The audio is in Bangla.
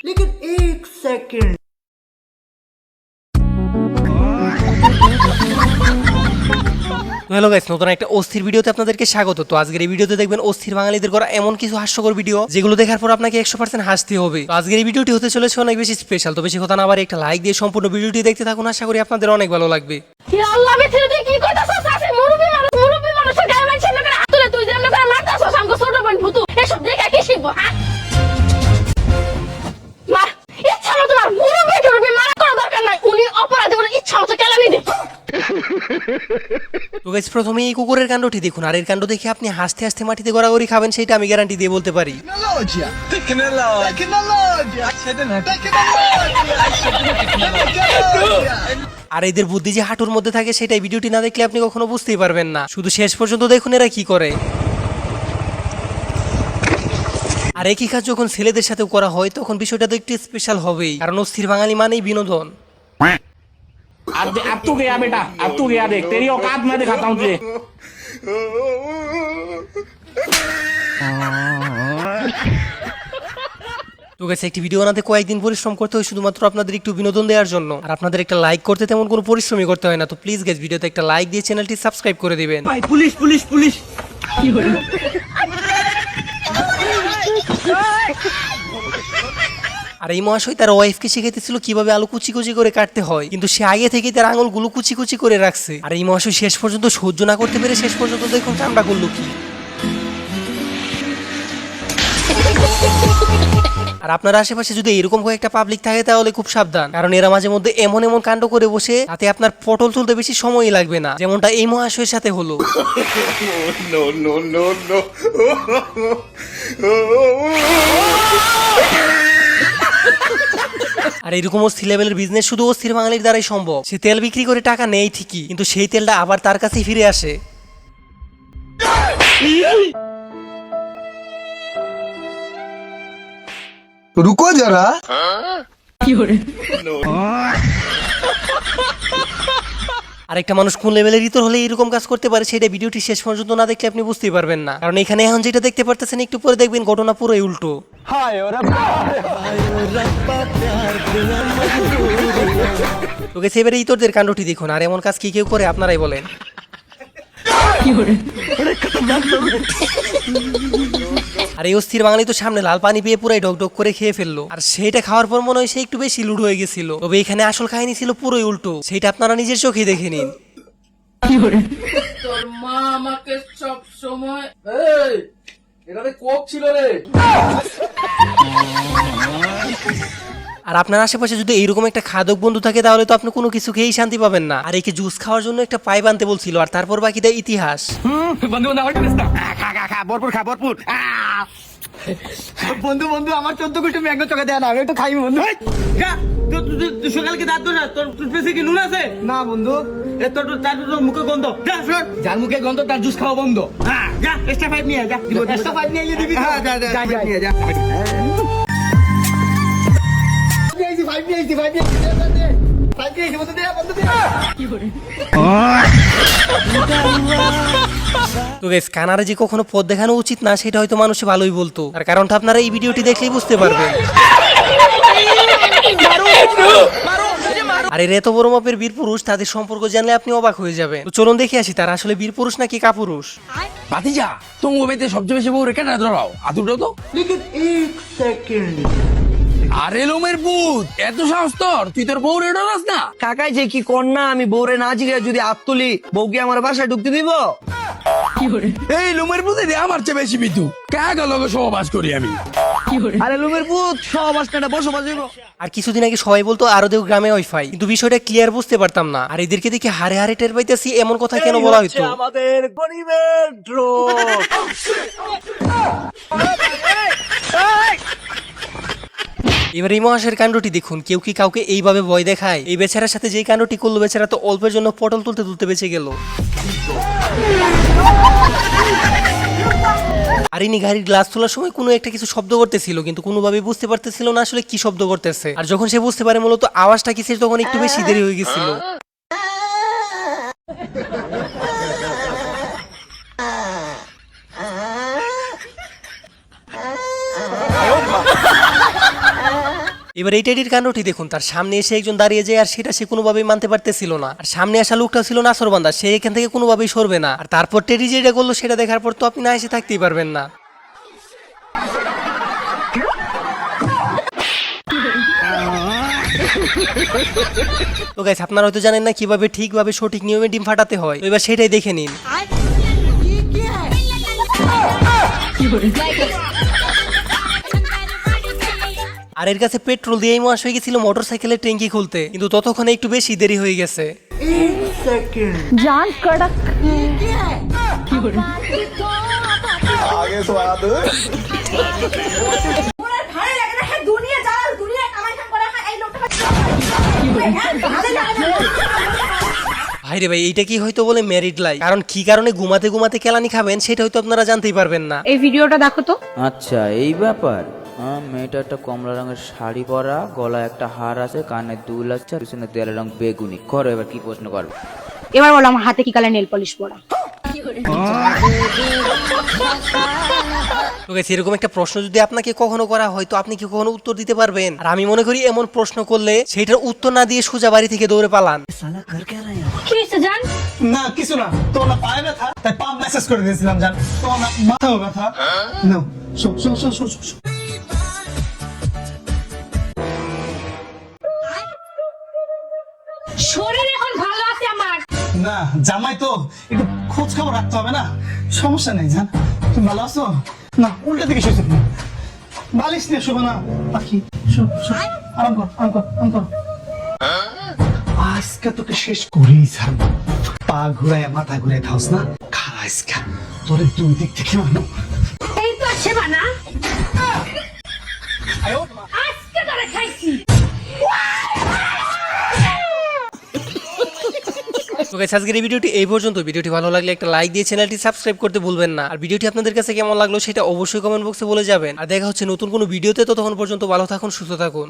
लेकिन एक सेकंड। হ্যালো গাইস, নতুন একটা অস্থির ভিডিওতে আপনাদেরকে স্বাগত। তো আজকের এই ভিডিওতে দেখবেন অস্থির বাঙালিদের করা এমন কিছু হাস্যকর ভিডিও যেগুলো দেখার পর আপনাকে 100% হাসতে হবে। তো আজকের এই ভিডিওটি হতে চলেছে অনেক বেশি স্পেশাল। তো বেশি কথা না বাড়িয়ে একটা লাইক দিয়ে সম্পূর্ণ ভিডিওটি দেখতে থাকুন, আশা করি আপনাদের অনেক ভালো লাগবে। ইয়া আল্লাহ, আমি ছেড়ে দিয়ে কি কইতাছস? আসে মুরুবি মানুষের গায়ে মারছিস না কেন? আতুলে তুই যেমন করে মারতাছস আমগো ছোট বোন ভুতু, এসব দেখে কি শিখবো? হ্যাঁ মা, ইচ্ছা মতো মার, মুরুবি মারা করা দরকার নাই। উনি অপরাধী, উনি ইচ্ছা মতো কেলানি দে। তো গাইস, প্রথমে এই কুকুরের কাণ্ডটি দেখুন, আর এর কাণ্ড দেখে আপনি হাসতে হাসতে মাটিতে গড়াগড়ি খাবেন, সেটা আমি গ্যারান্টি দিয়ে বলতে পারি। আর এদের বুদ্ধি যে হাঁটুর মধ্যে থাকে সেটাই ভিডিওটি না দেখলে আপনি কখনো বুঝতেই পারবেন না। শুধু শেষ পর্যন্ত দেখুন এরা কি করে। আর একই কাজ যখন ছেলেদের সাথেও করা হয় তখন বিষয়টা তো একটু স্পেশাল হবেই, কারণ অস্থির বাঙালি মানেই বিনোদন। अब तू गया बेटा, अब तू गया, देख तेरी औकात मैं दिखाता हूँ तुझे। তো গাইস, একটি ভিডিও বানাতে কয়েকদিন পরিশ্রম করতে হয় শুধুমাত্র আপনাদের একটু বিনোদন দেওয়ার জন্য। আর আপনাদের একটা লাইক করতে তেমন কোনো পরিশ্রমই করতে হয় না। তো প্লিজ গাইস, ভিডিওতে একটা লাইক দিয়ে চ্যানেলটি সাবস্ক্রাইব করে দিবেন। भाई पुलिस पुलिस पुलिस। আর এই মহাশয় তার ওয়াইফকে শিখাইতেছিল কিভাবে আলু কুচি কুচি করে কাটতে হয়, কিন্তু সে আগে থেকেই তার আঙুলগুলো কুচি কুচি করে রাখছে। আর এই মহাশয় শেষ পর্যন্ত সহ্য না করতে পেরে শেষ পর্যন্ত দেখুন কামড়া করলো কি। আর আপনার আশেপাশে যদি এরকম কয়েকটা পাবলিক থাকে তাহলে খুব সাবধান, কারণ এরা মাঝে মধ্যে এমন এমন কাণ্ড করে বসে তাতে আপনার পটল তুলতে বেশি সময়ই লাগবে না, যেমনটা এই মহাশয়ের সাথে হলো। আর এরকম অস্থির লেভেলের বিজনেস শুধু অস্থির বাঙালির দ্বারাই সম্ভব। সে তেল বিক্রি করে টাকা নেই ঠিকই, কিন্তু সেই তেলটা আবার তার কাছেই ফিরে আসে। रुको जरा। আরেকটা মানুষ কোন লেভেলের ইতর হলে এরকম কাজ করতে পারে সেটা ভিডিওটি শেষ পর্যন্ত না দেখলে আপনি বুঝতেই পারবেন না, কারণ এখানে এখন যেটা দেখতে পারতেছেন একটু পরে দেখবেন ঘটনা পুরোই উল্টো। তো গেছে এবারে ইতরদের কাণ্ডটি দেখুন, আর এমন কাজ কি কেউ করে আপনারাই বলেন। আর এই অস্থির বাঙালি তো সামনে লাল পানি পেয়ে পুরাই ডক ডক করে খেয়ে ফেললো, আর সেটা খাওয়ার পর মনে হয় সে একটু বেশি লুড হয়ে গেছিল। তবে এখানে আসল কাহিনী ছিল পুরোই উল্টো, সেটা আপনারা নিজের চোখে দেখে নিন। তোর মা আমাকে সব সময় এটাতে কোক ছিল রে। আর আপনার আশেপাশে যদি এইরকম একটা খাদক বন্ধু থাকে তাহলে তো আপনি কোনো কিছু খেয়েই শান্তি পাবেন না। আর একে জুস খাওয়ার জন্য একটা পাইপ আনতে বলছিল, আর তারপর বাকিটা ইতিহাস। বন্ধু বন্ধু আমার 14 কোটি ম্যাঙ্গো চোখে দেয় না, আমি একটু খাই বন্ধু। সকালকে দাঁত না তোর টুথপেস্টে কি নুন আছে? না বন্ধু, তার মুখে গন্ধ। যা শোন, যার মুখে গন্ধ তার জুস খাওয়া বন্ধ। হ্যাঁ যা, এক্সট্রা 5 নিয়ে যা। এক্সট্রা 5 নিয়ে দিবি। হ্যাঁ যা যা, নিয়ে যা। 5 নিয়ে বন্ধু দে বন্ধু দে। তো গাইস, কানারে যে কখনো পথ দেখানো উচিত না সেটা হয়তো মানুষ ভালোই বলতো, আর কারণটা আপনারা এই ভিডিওটি দেখলেই বুঝতে পারবেন। আর এর এত বড় মাপের বীর পুরুষ, তাদের সম্পর্ক জানলে আপনি অবাক হয়ে যাবেন। তো চলুন দেখে আসি তারা আসলে বীর পুরুষ নাকি কাপুরুষ। ভাতিজা, তুমি ওবেতে সবচেয়ে বেশি বউ রেখে না ধরাও আতুটাও তো। लेकिन एक सेकंड। আরে লোমের ভূত, এত সাহস তোর, তুই তোর বউ রেডো না? কাকাই যে কি কর না, আমি বউরে না জিগে যদি আত্তুলি বউকে আমার বাসায় ঢুকতে দিব? এই লোমের ভূতে দিয়ে আমার চেয়ে বেশি বিতু কাগা লগে সহবাস করি আমি। আরে লুমের পুত সব আসটা বসবাস হইব। আর কিছুদিন আগে সবাই বলতো আরো দেও গ্রামে ওয়াইফাই, কিন্তু বিষয়টা ক্লিয়ার বুঝতে পারতাম না। আর এদেরকে দেখে হারে হারে টের পাইতেছি এমন কথা কেন বলা হইতো। আমাদের গরিবের ড্রোন। এবার এই মহাশয়ের কাণ্ডটি দেখুন, কেউ কি কাউকে এইভাবে ভয় দেখায়? এই বেচারার সাথে যেই কাণ্ডটি করলো, বেচারা তো অল্পের জন্য পটল তুলতে তুলতে বেঁচে গেল। আর ইনি গাড়ির গ্লাস তোলার সময় কোনো একটা কিছু শব্দ করতেছিল, কিন্তু কোনোভাবে বুঝতে পারতেছিল না আসলে কি শব্দ করতেছে। আর যখন সে বুঝতে পারে মূলত আওয়াজটা কিসের, তখন একটু বেশি দেরি হয়ে গেছিল। এবার এই টেডির কাণ্ডটি দেখুন, তার সামনে এসে একজন দাঁড়িয়ে যায় আর সেটা সে কোনোভাবেই মানতে পারতেছিল না। আর সামনে আসা লোকটা ছিল নাসরবান্দা, সে এখান থেকে কোনোভাবেই সরবে না। আর তারপর টেডি যেটা করলো সেটা দেখার পর তো আপনি না এসে থাকতেই পারবেন না। তো গাইস, আপনারা হয়তো জানেন না কিভাবে ঠিকভাবে সঠিক নিয়মে ডিম ফাটাতে হয়, তো এবার সেটাই দেখে নিন। আর এর কাছে পেট্রোল দিয়েই মাস হয়ে গেছিল মোটরসাইকেলের ট্যাঙ্কি খুলতে, কিন্তু ততক্ষণে একটু বেশি দেরি হয়ে গেছে। जान कड़क ভাই রে ভাই, এইটা কি হয়তো বলে ম্যারিড লাইফ? কারণ কি কারণে ঘুমাতে ঘুমাতে কেলানি খাবেন সেটা হয়তো আপনারা জানতেই পারবেন না। এই ভিডিওটা দেখো তো। আচ্ছা এই ব্যাপার। মেয়েটা একটা কমলা রঙের শাড়ি পরা, গলায় একটা হার আছে, কানে দুল আছে, পিছনে দেয়ালের রং বেগুনি। করো এবার কি প্রশ্ন করবে। এবার বলো আমার হাতে কি কালার নেল পলিশ পরা। তো গাইস, এরকম একটা প্রশ্ন যদি আপনাকে কখনো করা হয় তো আপনি কি কখনো উত্তর দিতে পারবেন? আর আমি মনে করি এমন প্রশ্ন করলে সেটার উত্তর না দিয়ে সোজা বাড়ি থেকে দৌড়ে পালান। কি হয়েছে জান? না কিছু না, তোমার না পায়ে ব্যথা তাই পা মেসেজ করে দিয়েছিলাম জান। তোমার না মাথাও ব্যথা। নাও শোন শোন শোন শোন শোন। শরীর এখন ভালো আছে আমার। না জামাই তো একটু খোঁজ খবর রাখতে হবে না। সমস্যা নেই জান, তুমি ভালো আছো? না উল্টা দিকে শুয়েছো তুমি। বালিশ নিয়ে শোবো না পাখি। শোন শোন, আরাম কর আরাম কর আরাম কর। আজকে তোকে শেষ করেই ছাড়বো। পা ঘুরায় মাথা ঘুরায় খাওস না, খারা আজকে তোরে দুই দিক থেকে মানো। এই তো সেবা না, আজকে ধরে খাইছি। তো গাইস, আজকের এই ভিডিওটি এই পর্যন্ত। ভিডিওটি ভালো লাগলে একটা লাইক দিয়ে চ্যানেলটি সাবস্ক্রাইব করতে ভুলবেন না। আর ভিডিওটি আপনাদের কাছে কেমন লাগলো সেটা অবশ্যই কমেন্ট বক্সে বলে যাবেন। আর দেখা হচ্ছে নতুন কোনো ভিডিওতে। ততক্ষণ পর্যন্ত ভালো থাকুন, সুস্থ থাকুন।